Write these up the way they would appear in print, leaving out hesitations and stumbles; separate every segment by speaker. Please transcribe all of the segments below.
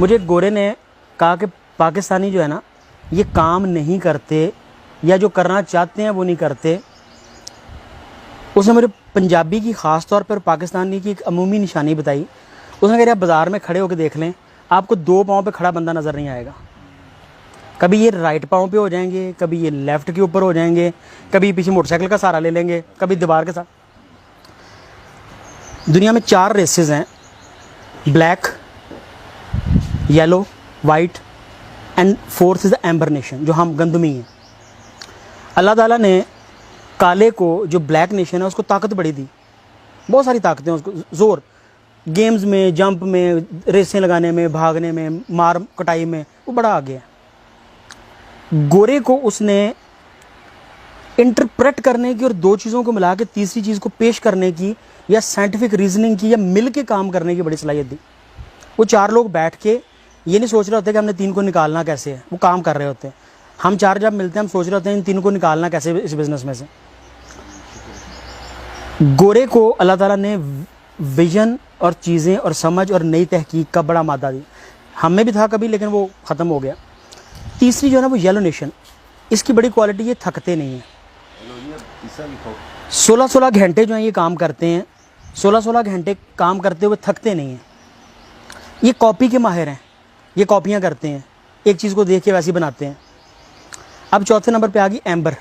Speaker 1: मुझे एक गोरे ने कहा कि पाकिस्तानी जो है ना, ये काम नहीं करते या जो करना चाहते हैं वो नहीं करते। उसने मुझे पंजाबी की ख़ास तौर पर पाकिस्तानी की एक अमूमी निशानी बताई। उसने कहा आप बाज़ार में खड़े होकर देख लें, आपको दो पाँव पे खड़ा बंदा नज़र नहीं आएगा। कभी ये राइट पाँव पे हो जाएंगे, कभी ये लेफ़्ट के ऊपर हो जाएंगे, कभी पीछे मोटरसाइकिल का सहारा ले लेंगे, कभी दीवार के साथ। दुनिया में 4 रेसेस हैं, black, yellow, white and fourth is the amber nation, जो हम गंदमी हैं। अल्लाह ताला ने काले को, जो ब्लैक नेशन है, उसको ताकत बड़ी दी, बहुत सारी ताकतें उसको, ज़ोर, गेम्स में, जंप में, रेसें लगाने में, भागने में, मार कटाई में, वो बड़ा आगे है। गोरे को उसने इंटरप्रेट करने की और 2 चीज़ों को मिला के तीसरी चीज़ को पेश करने की या साइंटिफिक रीजनिंग की या मिल के काम करने की बड़ी सलाहियत दी। वो 4 लोग बैठ के ये नहीं सोच रहे होते कि हमने 3 को निकालना कैसे है, वो काम कर रहे होते हैं। हम 4 जब मिलते हैं हम सोच रहे होते हैं इन 3 को निकालना कैसे इस बिज़नेस में से। गोरे को अल्लाह ताला ने विजन और चीज़ें और समझ और नई तहकीक का बड़ा मादा दी। हम में भी था कभी, लेकिन वो ख़त्म हो गया। तीसरी जो है ना वो येलो नेशन, इसकी बड़ी क्वालिटी ये थकते नहीं हैं। 16-16 घंटे जो है ये काम करते हैं, 16-16 घंटे काम करते हुए थकते नहीं हैं। ये कॉपी के माहिर हैं, ये कॉपियाँ करते हैं, एक चीज़ को देख के वैसे बनाते हैं। अब चौथे नंबर पे आ गई एम्बर,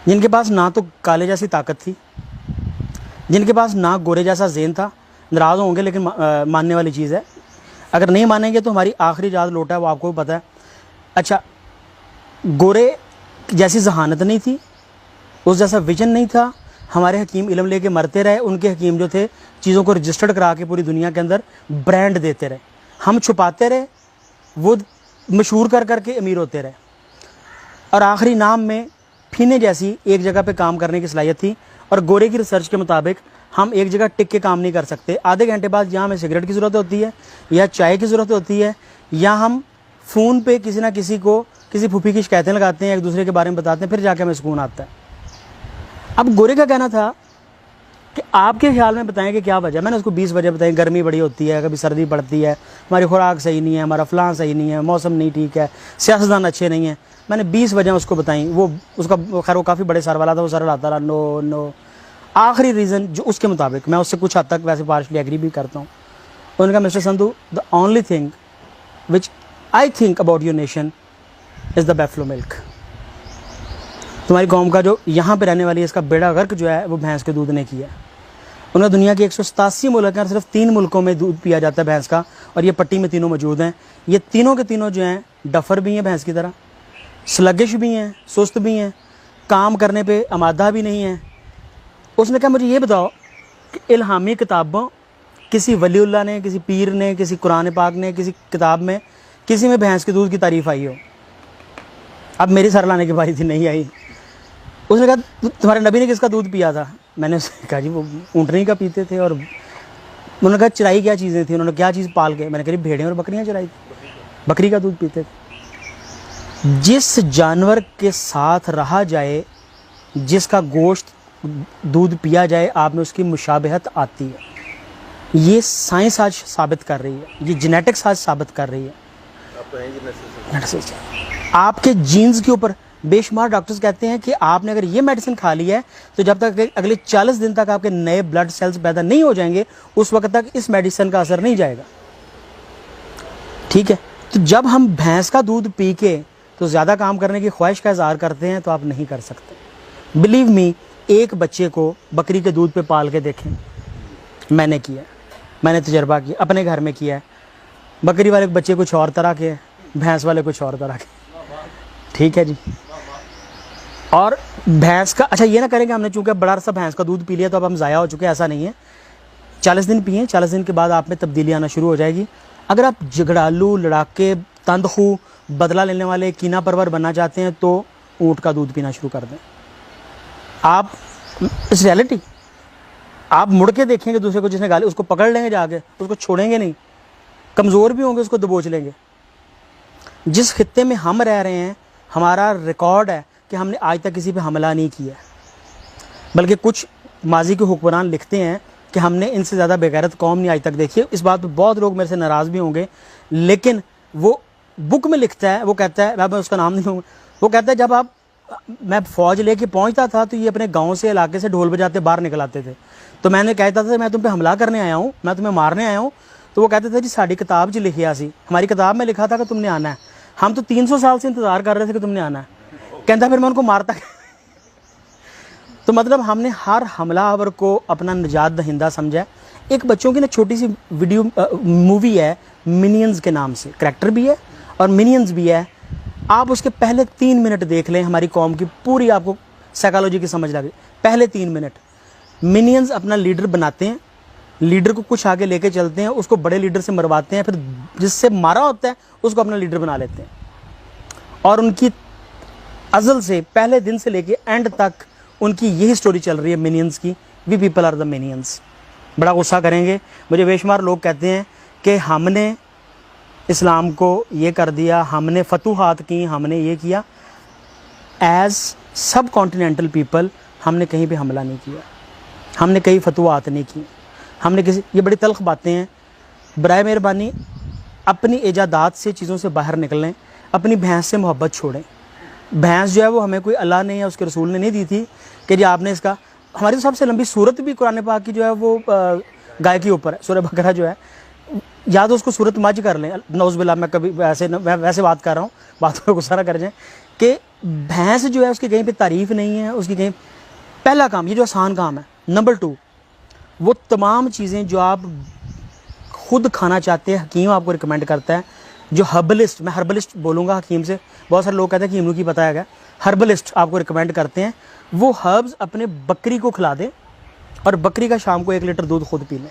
Speaker 1: जिनके पास ना तो काले जैसी ताकत थी, जिनके पास ना गोरे जैसा ज़ेन था। नाराज़ होंगे लेकिन मानने वाली चीज़ है, अगर नहीं मानेंगे तो हमारी आखिरी याद लोटा है, वो आपको भी पता है। अच्छा, गोरे जैसी जहानत नहीं थी, उस जैसा विजन नहीं था। हमारे हकीम इल्म लेके मरते रहे, उनके हकीम जो थे चीज़ों को रजिस्टर्ड करा के पूरी दुनिया के अंदर ब्रांड देते रहे। हम छुपाते रहे, वो मशहूर कर करके अमीर होते रहे। और आखिरी नाम में फीने जैसी एक जगह पे काम करने की सलाहियत थी। और गोरे की रिसर्च के मुताबिक हम एक जगह टिक के काम नहीं कर सकते। आधे घंटे बाद या हमें सिगरेट की ज़रूरत होती है, या चाय की ज़रूरत होती है, या हम फ़ोन पे किसी ना किसी को किसी फूफी की शिकायतें लगाते हैं, एक दूसरे के बारे में बताते हैं, फिर जाके हमें सुकून आता है। अब गोरे का कहना था कि आपके ख्याल में बताएं कि क्या वजह। मैंने उसको 20 वजह बताई। गर्मी बड़ी होती है, कभी सर्दी पड़ती है, हमारी खुराक सही नहीं है, हमारा फ़लाँ सही नहीं है, मौसम नहीं ठीक है, सियासतदान अच्छे नहीं हैं। मैंने 20 वजह उसको बताई। वो उसका खैर वो काफ़ी बड़े सर वाला था, वो सर लाता रहा नो नो। आखिरी रीज़न जो उसके मुताबिक, मैं उससे कुछ हद तक वैसे पार्शली एग्री भी करता हूँ, उन्होंने कहा mister Sandhu, the only thing which I think about your nation is the buffalo milk. तुम्हारी कौम का जो यहाँ पे रहने वाली है, इसका बेड़ा गर्क जो है वो भैंस के दूध ने किया है। उन्हें दुनिया के 187 मुल्क हैं और सिर्फ 3 मुल्कों में दूध पिया जाता है भैंस का, और ये पट्टी में तीनों मौजूद हैं। ये तीनों के तीनों जो हैं डफर भी हैं भैंस की तरह, स्लगिश भी हैं, सुस्त भी हैं, काम करने पे आमादा भी नहीं है। उसने कहा मुझे ये बताओ कि इल्हामी किताबों, किसी वलीउल्लाह ने, किसी पीर ने, किसी कुरान पाक ने, किसी किताब में, किसी में भैंस के दूध की तारीफ़ आई हो? अब मेरी सर लाने की बारी थी, नहीं आई। उसने कहा तुम्हारे नबी ने किसका दूध पिया था? मैंने उससे कहा जी वो ऊँटनी का पीते थे। और उन्होंने कहा चराई क्या चीज़ें थी? उन्होंने क्या चीज़ पाल के? मैंने कहा भेड़ें और बकरियाँ चराई थी, बकरी का दूध पीते थे। जिस जानवर के साथ रहा जाए, जिसका गोश्त दूध पिया जाए, आप में उसकी मुशाबहत आती है। ये साइंस आज साबित कर रही है, ये जेनेटिक्स आज साबित कर रही है। आपके जीन्स के ऊपर बेशुमार डॉक्टर्स कहते हैं कि आपने अगर ये मेडिसिन खा ली है तो जब तक अगले 40 दिन तक आपके नए ब्लड सेल्स पैदा नहीं हो जाएंगे, उस वक्त तक इस मेडिसिन का असर नहीं जाएगा। ठीक है, तो जब हम भैंस का दूध पी के तो ज़्यादा काम करने की ख्वाहिश का इज़हार करते हैं, तो आप नहीं कर सकते। बिलीव मी, एक बच्चे को बकरी के दूध पे पाल के देखें, मैंने किया, मैंने तजर्बा किया, अपने घर में किया है। बकरी वाले बच्चे कुछ और तरह के, भैंस वाले कुछ और तरह के। ठीक है जी। और भैंस का, अच्छा ये ना करेंगे हमने चूँकि बड़ा अरसा भैंस का दूध पी लिया तो अब हम ज़ाया हो चुके हैं, ऐसा नहीं है। 40 दिन पिए, 40 दिन के बाद आप में तब्दीली आना शुरू हो जाएगी। अगर आप झगड़ालू, लड़ाके, तंदखू, बदला लेने वाले, कीना परवर बनना चाहते हैं तो ऊँट का दूध पीना शुरू कर दें। आप इस रियलिटी आप मुड़ के देखेंगे दूसरे को, जिसने गाली, उसको पकड़ लेंगे जाके, उसको छोड़ेंगे नहीं, कमज़ोर भी होंगे उसको दबोच लेंगे। जिस खित्ते में हम रह रहे हैं, हमारा रिकॉर्ड है कि हमने आज तक किसी पे हमला नहीं किया, बल्कि कुछ माजी के हुक्मरान लिखते हैं कि हमने इनसे ज़्यादा बेगैरत कौम नहीं आज तक देखी है। इस बात पर बहुत लोग मेरे से नाराज़ भी होंगे, लेकिन वो बुक में लिखता है, वो कहता है, मैं उसका नाम नहीं लूँगा, वो कहता है जब मैं फ़ौज लेके पहुंचता था तो ये अपने गांव से, इलाके से ढोल बजाते बाहर निकल आते थे। तो मैंने कहता था मैं तुम पे हमला करने आया हूँ, मैं तुम्हें मारने आया हूँ। तो वो कहते थे जी साड़ी किताब च लिखिया सी, हमारी किताब में लिखा था कि तुमने आना है, हम तो 300 साल से इंतज़ार कर रहे थे कि तुमने आना है। कहता फिर मैं उनको मारता तो मतलब हमने हर हमलावर को अपना निजात दहिंदा समझा। एक बच्चों की ना छोटी सी वीडियो मूवी है मिनियंस के नाम से, करैक्टर भी है और मिनियंस भी है। आप उसके पहले 3 मिनट देख लें, हमारी कौम की पूरी आपको साइकोलॉजी की समझ लगे। पहले 3 मिनट मिनियंस अपना लीडर बनाते हैं, लीडर को कुछ आगे लेके चलते हैं, उसको बड़े लीडर से मरवाते हैं, फिर जिससे मारा होता है उसको अपना लीडर बना लेते हैं। और उनकी अज़ल से, पहले दिन से लेके एंड तक उनकी यही स्टोरी चल रही है मिनियंस की। We people are the minions. बड़ा गुस्सा करेंगे, मुझे बेशुमार लोग कहते हैं कि हमने इस्लाम को ये कर दिया, हमने फतूहात की, हमने ये किया। एज सब कॉन्टिनेंटल पीपल हमने कहीं पे हमला नहीं किया, हमने कहीं फतूहात नहीं की, हमने किसी, ये बड़ी तल्ख बातें हैं। बराए मेहरबानी अपनी इजादात से चीज़ों से बाहर निकलें, अपनी भैंस से मोहब्बत छोड़ें। भैंस जो है वो हमें कोई अल्लाह ने या उसके रसूल ने नहीं दी थी कि जी आपने इसका, हमारी सबसे लंबी सूरत भी कुरान पाक की जो है वो गाय के ऊपर है, सूरह बकरा जो है, या तो उसको सूरत मज कर लें, नौज़बिल्लाह, मैं कभी वैसे बात कर रहा हूँ, बातों पर गुस्सा ना कर जाएं, कि भैंस जो है उसकी कहीं पे तारीफ़ नहीं है, उसकी कहीं। पहला काम, ये जो आसान काम है। नंबर 2, वो तमाम चीज़ें जो आप खुद खाना चाहते हैं, हकीम आपको रिकमेंड करता है, जो हर्बलिस्ट, मैं हर्बलिस्ट बोलूँगा हकीम से, बहुत सारे लोग कहते हैं कि हिमू की पता है, हर्बलिस्ट आपको रिकमेंड करते हैं, वो हर्ब्स अपने बकरी को खिला दें और बकरी का शाम को 1 लीटर दूध खुद पी लें।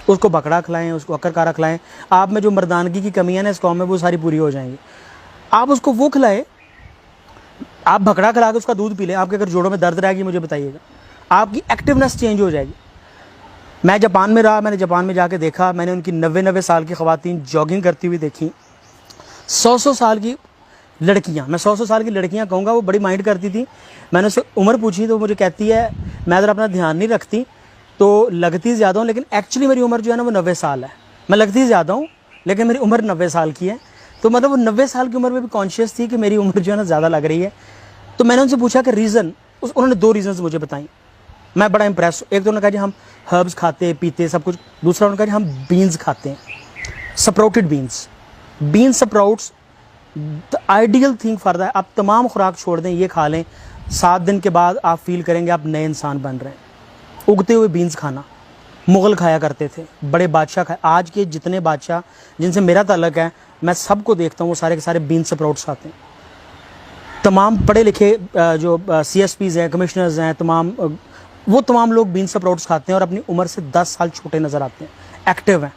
Speaker 1: उसको बकरा खिलाएं, उसको अक्करकारा खिलाएं। आप में जो मर्दानगी की कमी है ना इस कौम में, वो सारी पूरी हो जाएंगी। आप उसको वो खिलाएं, आप बकरा खिला के उसका दूध पी लें, आपके अगर जोड़ों में दर्द रहेगी मुझे बताइएगा, आपकी एक्टिवनेस चेंज हो जाएगी। मैं जापान में रहा, मैंने जापान में जाके देखा, मैंने उनकी 90 साल की ख़वातीन जॉगिंग करती हुई देखी। 100 साल की लड़कियाँ, मैं 100 साल की लड़कियाँ कहूँगा, वो बड़ी माइंड करती थी। मैंने उससे उम्र पूछी तो मुझे कहती है मैं ज़रा अपना ध्यान नहीं रखती तो लगती ज़्यादा हूँ, लेकिन एक्चुअली मेरी उम्र जो है ना वो 90 साल है। मैं लगती ज़्यादा हूँ लेकिन मेरी उम्र 90 साल की है। तो मतलब वो 90 साल की उम्र में भी कॉन्शियस थी कि मेरी उम्र जो है ना ज़्यादा लग रही है। तो मैंने उनसे पूछा कि रीज़न, उन्होंने 2 रीज़न्स मुझे बताई। मैं बड़ा इंप्रेस। एक तो उन्होंने कहा जी हम हर्ब्स खाते पीते सब कुछ, दूसरा उन्होंने कहा जी हम बीन्स खाते हैं, sprouted beans, bean sprouts the ideal thing for that. आप तमाम खुराक छोड़ दें, ये खा लें, 7 दिन के बाद आप फील करेंगे आप नए इंसान बन रहे हैं। उगते हुए बीन्स खाना, मुग़ल खाया करते थे, बड़े बादशाह खाए। आज के जितने बादशाह जिनसे मेरा ताल्लुक़ है, मैं सबको देखता हूँ वो सारे के सारे बीन स्प्राउट्स खाते हैं। तमाम पढ़े लिखे जो CSPs हैं, कमिश्नर्स हैं, वो तमाम लोग बीन स्प्राउट्स खाते हैं और अपनी उम्र से 10 साल छोटे नज़र आते हैं, एक्टिव हैं।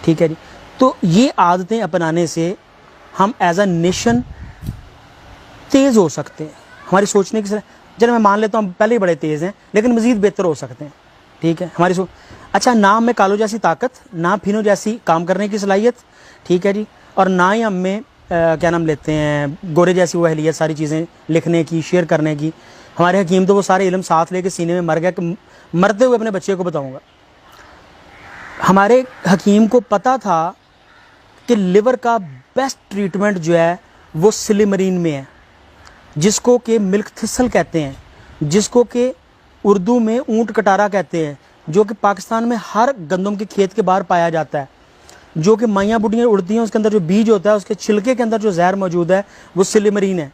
Speaker 1: ठीक है जी। तो ये आदतें अपनाने से हम एज अ नेशन तेज़ हो सकते हैं। हमारी सोचने की, चलो मैं मान लेता हूँ हम पहले ही बड़े तेज़ हैं, लेकिन मज़ीद बेहतर हो सकते हैं। ठीक है, हमारी अच्छा, ना में कालो जैसी ताकत, ना फिनो जैसी काम करने की सलाहियत, ठीक है जी, और ना ही हम में क्या नाम लेते हैं, गोरे जैसी वो अहलियत, सारी चीज़ें लिखने की, शेयर करने की। हमारे हकीम तो वो सारे इल्म साथ लेके सीने में मर गया कि मरते हुए अपने बच्चे को बताऊँगा। हमारे हकीम को पता था कि लिवर का बेस्ट ट्रीटमेंट जो है वो सिलिमरीन में है, जिसको कि मिल्क थिसल कहते हैं, जिसको कि उर्दू में ऊंट कटारा कहते हैं, जो कि पाकिस्तान में हर गंदम के खेत के बाहर पाया जाता है, जो कि माइयाँ बुढ़ियाँ उड़ती हैं, उसके अंदर जो बीज होता है, उसके छिलके के अंदर जो जहर मौजूद है वो सिलिमरीन है।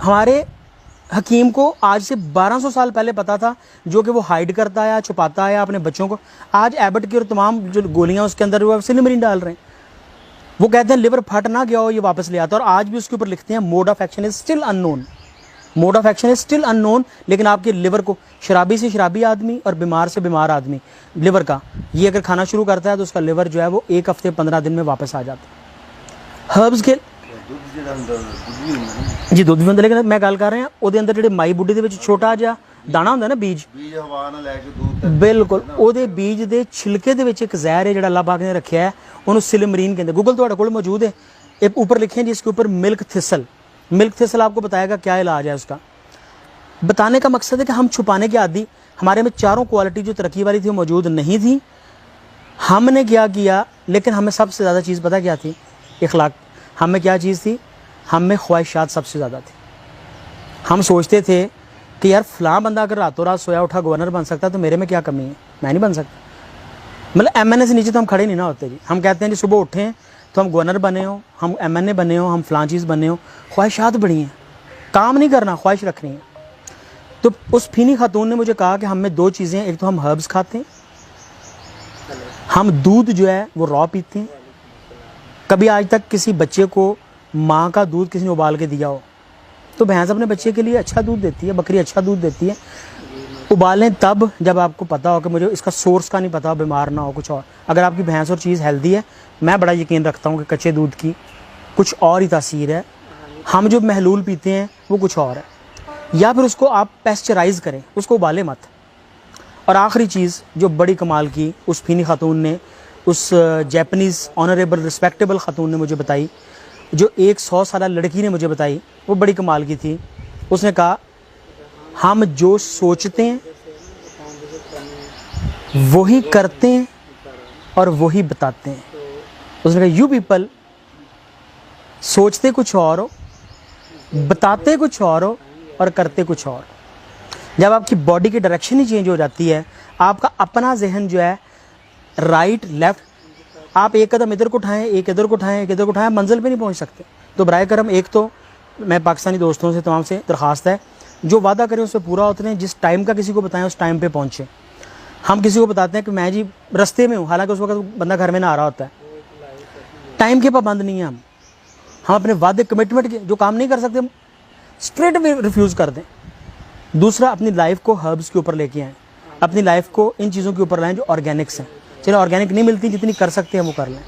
Speaker 1: हमारे हकीम को आज से 1200 साल पहले पता था, जो कि वो हाइड करता है, छुपाता है अपने बच्चों को। आज एबट की और तमाम जो गोलियाँ उसके अंदर वो सिलिमरीन डाल रहे हैं। वो कहते हैं लिवर फट ना गया हो, ये वापस ले आता है। और आज भी उसके ऊपर लिखते हैं mode of action is still unknown, mode of action is still unknown. लेकिन आपके लिवर को, शराबी से शराबी आदमी और बीमार से बीमार आदमी, लिवर का ये अगर खाना शुरू करता है तो उसका लिवर जो है वो 1 हफ्ते 15 दिन में वापस आ जाता है। हर्ब्स के जी दुध भी होंगे, लेकिन मैं गल कर रहा ਉਹਦੇ अंदर ਜਿਹੜੇ ਮਾਈ ਬੁੱਢੀ ਦੇ ਵਿੱਚ ਛੋਟਾ ਜਿਹਾ ਦਾਣਾ ਹੁੰਦਾ ਨਾ, ਬੀਜ ਹਵਾ ਨਾਲ ਲੈ ਕੇ दूध, बिल्कुल ਉਹਦੇ ਬੀਜ ਦੇ छिलके ਦੇ ਵਿੱਚ ਇੱਕ ਜ਼ਹਿਰ है ਜਿਹੜਾ अल्लाह पाक ने रखा है, ਉਹਨੂੰ सिलिमरीन कहते हैं। गूगल ਤੁਹਾਡੇ ਕੋਲ मौजूद है, एक ऊपर लिखे हैं जिसके ऊपर मिल्क थिसल। मिल्क थिसल आपको बताएगा क्या इलाज है उसका। बताने का मकसद है कि हम छुपाने के आदि, हमारे में चारों क्वालिटी जो तरक्की वाली थी वो मौजूद नहीं थी। हमने क्या किया, लेकिन हमें सबसे ज़्यादा चीज़ पता क्या थी? इखलाक। हमें क्या चीज़ थी? हम में ख्वाहिशात सबसे ज़्यादा थी। हम सोचते थे कि यार फ़लाँ बंदा अगर रातों रात सोया उठा गवर्नर बन सकता है तो मेरे में क्या कमी है, मैं नहीं बन सकता। मतलब MNA से नीचे तो हम खड़े नहीं ना होते जी। हम कहते हैं जी सुबह उठें तो हम गवर्नर बने हो, हम MNA बने हो, हम फ़लाँ चीज़ बने हो। ख्वाहिशात बड़ी हैं, काम नहीं करना, ख्वाहिश रखनी है। तो उस फीनी खातून ने मुझे कहा कि हम में 2 चीज़ें हैं, एक तो हम हर्ब्स खाते हैं, हम दूध जो है वो रॉ पीते हैं। कभी आज तक किसी बच्चे को माँ का दूध किसी ने उबाल के दिया हो? तो भैंस अपने बच्चे के लिए अच्छा दूध देती है, बकरी अच्छा दूध देती है। उबालें तब जब आपको पता हो कि मुझे इसका सोर्स का नहीं पता, बीमार ना हो कुछ और। अगर आपकी भैंस और चीज़ हेल्दी है, मैं बड़ा यकीन रखता हूँ कि कच्चे दूध की कुछ और ही तासीर है। हम जो महलूल पीते हैं वो कुछ और है। या फिर उसको आप पेस्चराइज़ करें, उसको उबालें मत। और आखिरी चीज़ जो बड़ी कमाल की उस फीनी खातून ने, उस जैपनीज़ ऑनरेबल रिस्पेक्टेबल खातून ने मुझे बताई, जो एक 100 साला लड़की ने मुझे बताई, वो बड़ी कमाल की थी। उसने कहा हम जो सोचते हैं वही करते हैं और वही बताते हैं। उसने कहा यू पीपल सोचते कुछ और हो, बताते कुछ और हो और करते कुछ और। जब आपकी बॉडी की डायरेक्शन ही चेंज हो जाती है, आपका अपना जहन जो है राइट लेफ्ट, आप एक कदम इधर को उठाएं, एक इधर को उठाएं, एक इधर को उठाएं, मंजिल पे नहीं पहुंच सकते। तो बराए करम, एक तो मैं पाकिस्तानी दोस्तों से तमाम से दरख्वास्त है, जो वादा करें उस पर पूरा उतरें। जिस टाइम का किसी को बताएं उस टाइम पे पहुँचें। हम किसी को बताते हैं कि मैं जी रास्ते में हूँ, हालांकि उस वक्त बंदा घर में ना आ रहा होता है। टाइम के पाबंद नहीं है हम अपने वादे कमिटमेंट के जो काम नहीं कर सकते हम स्ट्रेट वे रिफ्यूज़ कर दें। दूसरा, अपनी लाइफ को हर्ब्स के ऊपर लेके आएँ, अपनी लाइफ को इन चीज़ों के ऊपर लाएँ जो ऑर्गेनिक्स हैं। चलो ऑर्गेनिक नहीं मिलती, जितनी कर सकते हैं वो कर लें।